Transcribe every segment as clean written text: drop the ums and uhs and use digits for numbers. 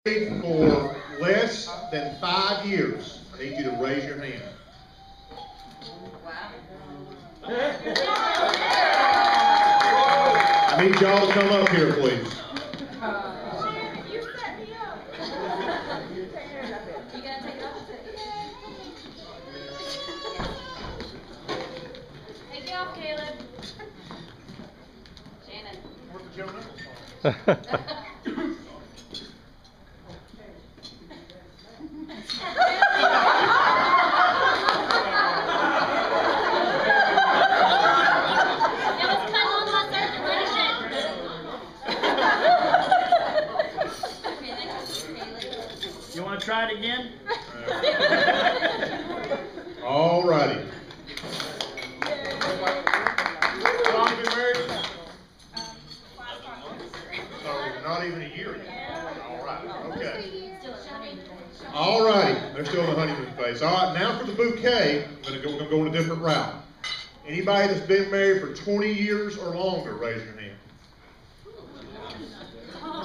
For less than 5 years, I need you to raise your hand. Wow. I need y'all to come up here, please. You set me up. You gotta take it off. Take it off, Caleb. Shannon. Where's the gentleman? You want to try it again? All righty. How long have you been married? Not even a year yet. All right. Okay. All righty. They're still in the honeymoon phase. All right. Now for the bouquet, we're going to go in a different route. Anybody that's been married for 20 years or longer, raise your hand.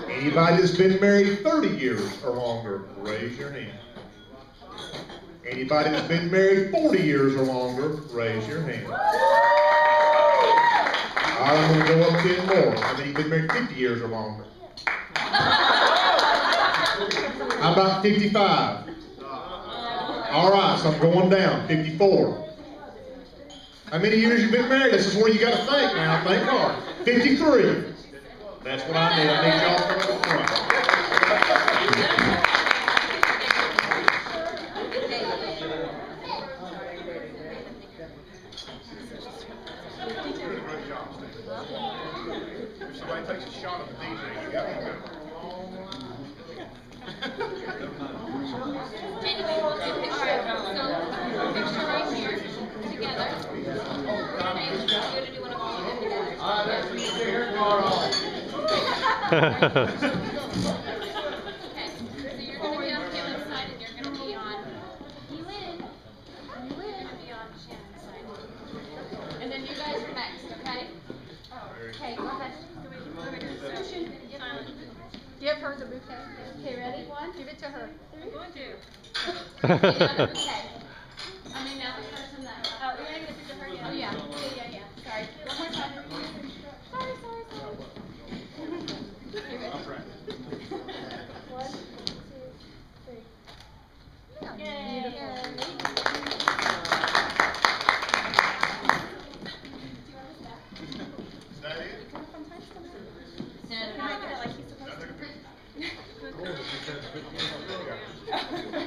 Anybody that's been married 30 years or longer, raise your hand. Anybody that's been married 40 years or longer, raise your hand. All right, I'm going to go up 10 more. How many have been married 50 years or longer? How about 55? All right, so I'm going down. 54. How many years you've been married? This is where you got to think now. Think hard. 53. That's what I need. I need y'all to come up front. Great job, Steve. If somebody takes a shot at the DJ, you got to go. Anyway, we'll do picture. So, picture right here, together. Okay, you're gonna do one of all of them together. Okay, so you're gonna be on Caleb's side and you're gonna be on Elin. You're gonna be on Shannon's side. And then you guys are next, okay? Okay, go ahead. Give her the bouquet. Okay, ready? One, give it to her. I'm going to. Okay, now the bouquet. I mean, now the person that. Oh, you're gonna give it to her again? Oh, yeah. Yeah. Sorry. One more time. Sorry. Okay, ready? I'm ready. 1, 2, 3. Yay. Is that it? No.